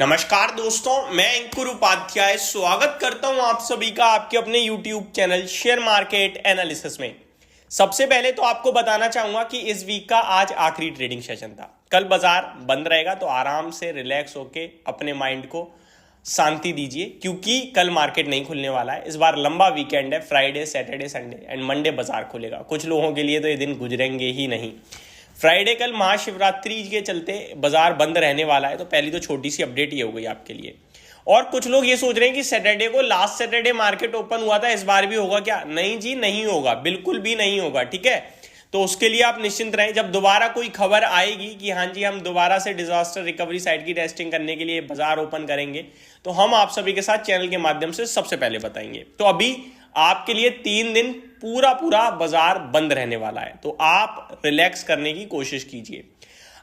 नमस्कार दोस्तों, मैं अंकुर उपाध्याय स्वागत करता हूं आप सभी का आपके अपने YouTube channel share market analysis में। सबसे पहले तो आपको बताना चाहूंगा कि इस वीक का आज आखिरी ट्रेडिंग सेशन था। कल बाजार बंद रहेगा तो आराम से रिलैक्स होके अपने माइंड को शांति दीजिए, क्योंकि कल मार्केट नहीं खुलने वाला है। इस बार लंबा वीकेंड है, Friday Saturday Sunday and Monday बाजार खुलेगा। कुछ लोगों के लिए तो ये दिन गुजरेंगे ही नहीं। फ्राइडे कल महाशिवरात्रि के चलते बाजार बंद रहने वाला है, तो पहली तो छोटी सी अपडेट ये हो गई आपके लिए। और कुछ लोग ये सोच रहे हैं कि सैटरडे को लास्ट सैटरडे मार्केट ओपन हुआ था, इस बार भी होगा क्या? नहीं जी, नहीं होगा, बिल्कुल भी नहीं होगा। ठीक है, तो उसके लिए आप निश्चिंत रहें। जब दोबारा कोई खबर आएगी कि हाँ जी हम दोबारा से डिजास्टर रिकवरी साइट की टेस्टिंग करने के लिए बाजार ओपन करेंगे, तो हम आप सभी के साथ चैनल के माध्यम से सबसे पहले बताएंगे। तो अभी आपके लिए 3 दिन पूरा बाजार बंद रहने वाला है, तो आप रिलैक्स करने की कोशिश कीजिए।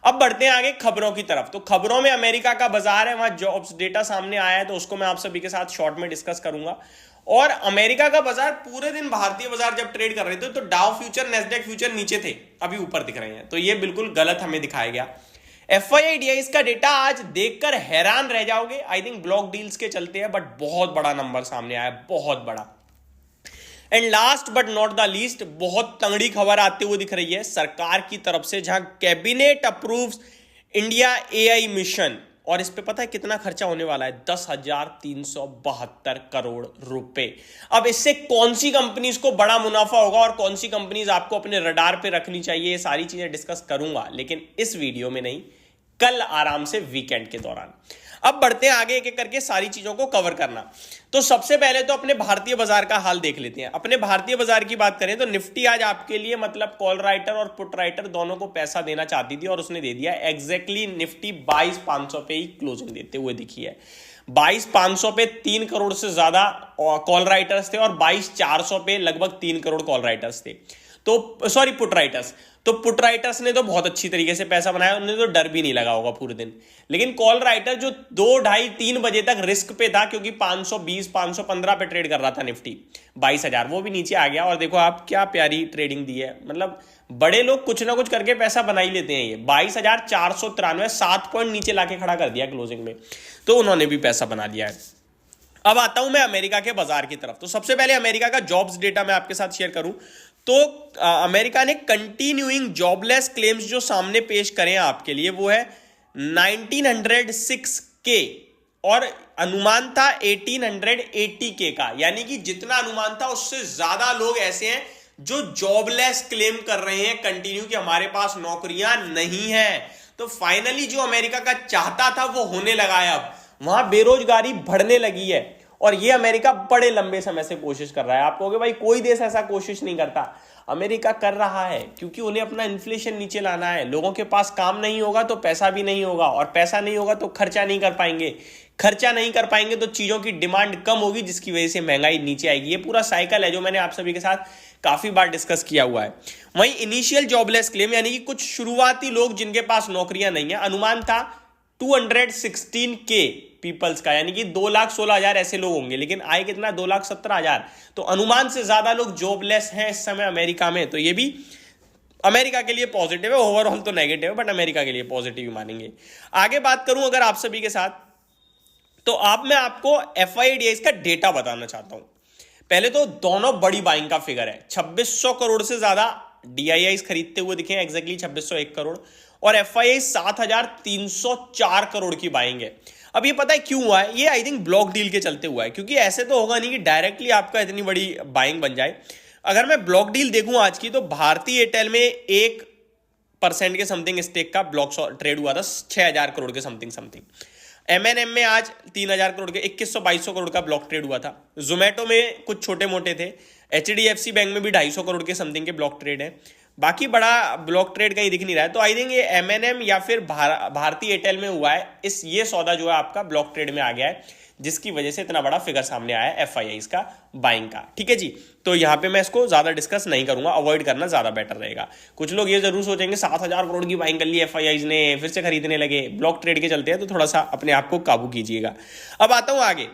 अब बढ़ते हैं आगे खबरों की तरफ। तो खबरों में अमेरिका का बाजार है, वहां जॉब्स डेटा सामने आया है, तो उसको मैं आप सभी के साथ शॉर्ट में डिस्कस करूंगा। और अमेरिका का बाजार पूरे दिन भारतीय बाजार जब ट्रेड कर रहे थे तो डाउ फ्यूचर नैस्डैक फ्यूचर नीचे थे, अभी ऊपर दिख रहे हैं, तो ये बिल्कुल गलत हमें दिखाया गया। FII का डेटा आज देखकर हैरान रह जाओगे। आई थिंक ब्लॉक डील्स के चलते हैं, बट बहुत बड़ा नंबर सामने आया, बहुत बड़ा। And last but not the least, बहुत तगड़ी खबर आते हुए दिख रही है सरकार की तरफ से, जहां cabinet approves India AI mission. और इस पे पता है कितना खर्चा होने वाला है? 10,372 करोड़ रुपए। अब इससे कौन सी कंपनीज को बड़ा मुनाफा होगा और कौन सी कंपनीज आपको अपने रडार पे रखनी चाहिए, ये सारी चीजें डिस्कस करूंगा, लेकिन इस वीडियो में नहीं, कल आराम से वीकेंड के दौरान। अब बढ़ते हैं आगे, एक एक करके सारी चीजों को कवर करना। तो सबसे पहले तो अपने भारतीय बाजार का हाल देख लेते हैं। अपने भारतीय बाजार की बात करें तो निफ्टी आज आपके लिए मतलब कॉल राइटर और पुट राइटर दोनों को पैसा देना चाहती थी और उसने दे दिया। एग्जैक्टली निफ्टी 22,500 पे ही क्लोजिंग देते हुए दिखी है। 22,500 पे 3 करोड़ से ज्यादा कॉल राइटर्स थे और 22,400 पे लगभग 3 करोड़ कॉल राइटर्स थे, तो सॉरी पुट राइटर्स। तो पुट राइटर्स ने तो बहुत अच्छी तरीके से पैसा बनाया, उन्हें तो डर भी नहीं लगा होगा पूरे दिन। लेकिन कॉल राइटर जो 2, ढाई, 3 बजे तक रिस्क पे था, क्योंकि 520 515 पे ट्रेड कर रहा था निफ्टी 22,000, वो भी नीचे आ गया। और देखो आप क्या प्यारी ट्रेडिंग दी है। मतलब बड़े लोग कुछ ना कुछ करके पैसा बना ही लेते हैं। ये 22,493 7 पॉइंट नीचे लाके खड़ा कर दिया क्लोजिंग में, तो उन्होंने भी पैसा बना लिया है। अब आता हूं मैं अमेरिका के बाजार की तरफ। तो सबसे पहले अमेरिका का जॉब्स डेटा मैं आपके साथ शेयर करूं तो अमेरिका ने कंटिन्यूइंग जॉबलेस क्लेम्स जो सामने पेश करें आपके लिए, वो है 1906 के, और अनुमान था 1880 के का। यानी कि जितना अनुमान था उससे ज्यादा लोग ऐसे हैं जो जॉबलेस क्लेम कर रहे हैं कंटिन्यू, कि हमारे पास नौकरियां नहीं है। तो फाइनली जो अमेरिका का चाहता था वो होने लगा है। अब वहां बेरोजगारी बढ़ने लगी है, और ये अमेरिका बड़े लंबे समय से कोशिश कर रहा है। आप कहोगे भाई कोई देश ऐसा कोशिश नहीं करता, अमेरिका कर रहा है, क्योंकि उन्हें अपना इन्फ्लेशन नीचे लाना है। लोगों के पास काम नहीं होगा तो पैसा भी नहीं होगा, और पैसा नहीं होगा तो खर्चा नहीं कर पाएंगे, खर्चा नहीं कर पाएंगे तो चीजों की डिमांड कम होगी, जिसकी वजह से महंगाई नीचे आएगी। ये पूरा साइकिल है जो मैंने आप सभी के साथ काफी बार डिस्कस किया हुआ है। वहीं इनिशियल जॉबलेस क्लेम, यानी कि कुछ शुरुआती लोग जिनके पास नौकरियां नहीं है, अनुमान था 216 के पीपल्स का, यानी कि 2,16,000 ऐसे लोग होंगे, लेकिन आए कितना? 2,17,000। तो अनुमान से ज्यादा लोग जॉबलेस हैं इस समय अमेरिका में। तो ये भी अमेरिका के लिए पॉजिटिव है, ओवरऑल तो नेगेटिव है, बट अमेरिका के लिए पॉजिटिव ही मानेंगे। आगे बात करूं अगर आप सभी के साथ, तो मैं आपको FII का डेटा बताना चाहता हूं। पहले तो दोनों बड़ी बाइंग का फिगर है। 2600 करोड़ से ज्यादा DIIs खरीदते हुए दिखे, एग्जैक्टली 2601 करोड़, और FII 7,304 करोड़ की बाइंग है। अब ये पता है क्यों हुआ है? ये आई थिंक ब्लॉक डील के चलते हुआ है, क्योंकि ऐसे तो होगा नहीं कि डायरेक्टली आपका इतनी बड़ी बाइंग बन जाए। अगर मैं ब्लॉक डील देखूं आज की, तो भारतीय एयरटेल में 1% के समथिंग स्टेक का ब्लॉक ट्रेड हुआ था, 6,000 करोड़ के समथिंग। MNM में आज 3,000 करोड़ के 2100-2200 करोड़ का ब्लॉक ट्रेड हुआ था। जोमेटो में कुछ छोटे मोटे थे। HDFC बैंक में भी 250 करोड़ के समथिंग के ब्लॉक ट्रेड है। बाकी बड़ा ब्लॉक ट्रेड कहीं दिख नहीं रहा है। तो आई थिंक ये MNM या फिर भारतीय एयरटेल में हुआ है। ये सौदा जो है आपका ब्लॉक ट्रेड में आ गया है, जिसकी वजह से इतना बड़ा फिगर सामने आया है FII का बाइंग का। ठीक है जी, तो यहां पे मैं इसको ज्यादा डिस्कस नहीं करूंगा, अवॉइड करना ज्यादा बेटर रहेगा। कुछ लोग ये जरूर सोचेंगे 7,000 करोड़ की बाइंग कर ली FII ने, फिर से खरीदने लगे, ब्लॉक ट्रेड के चलते हैं, तो थोड़ा सा अपने आप को काबू कीजिएगा। अब आता हूं आगे।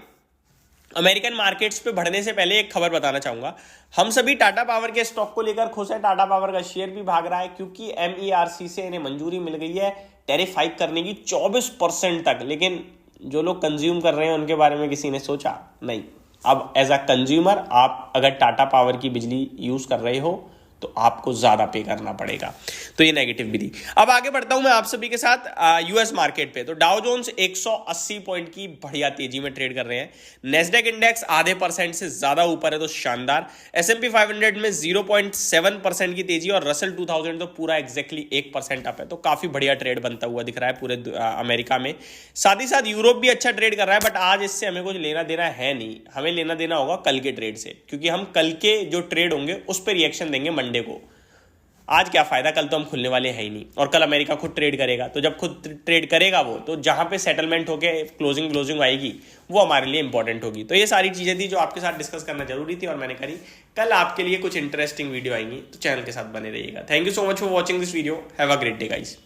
अमेरिकन मार्केट्स पे बढ़ने से पहले एक खबर बताना चाहूंगा। हम सभी टाटा पावर के स्टॉक को लेकर खुश है। टाटा पावर का शेयर भी भाग रहा है, क्योंकि MERC से इन्हें मंजूरी मिल गई है टैरिफ हाइक करने की 24% तक। लेकिन जो लोग कंज्यूम कर रहे हैं उनके बारे में किसी ने सोचा? नहीं। अब एज अ कंज्यूमर आप अगर टाटा पावर की बिजली यूज कर रहे हो तो आपको ज्यादा पे करना पड़ेगा। तो ये नेगेटिव भी थी। अब आगे बढ़ता हूं मैं आप सभी के साथ यूएस मार्केट पे। तो डाउ जोन्स 180 पॉइंट की बढ़िया तेजी में ट्रेड कर रहे हैं। नेस्डैक इंडेक्स आधे % से ज्यादा ऊपर है, तो शानदार। S&P 500 में 0.7% की तेजी और रसल 2000 तो पूरा एग्जैक्टली 1% अप है। तो काफी बढ़िया ट्रेड बनता हुआ दिख रहा है पूरे अमेरिका में। साथ ही साथ यूरोप भी अच्छा ट्रेड कर रहा है, बट आज इससे हमें कुछ लेना देना है नहीं। हमें लेना देना होगा कल के ट्रेड से, क्योंकि हम कल के जो ट्रेड होंगे उस पर रिएक्शन देंगे मंडे को। आज क्या फायदा, कल तो हम खुलने वाले हैं ही नहीं, और कल अमेरिका खुद ट्रेड करेगा। तो जब खुद ट्रेड करेगा वो, तो जहां पे सेटलमेंट होके क्लोजिंग आएगी वो हमारे लिए इंपॉर्टेंट होगी। तो ये सारी चीजें थी जो आपके साथ डिस्कस करना जरूरी थी और मैंने करी। कल आपके लिए कुछ इंटरेस्टिंग वीडियो आएंगी, तो चैनल के साथ बने रहिएगा। Thank you so much for watching this video. Have a great day guys.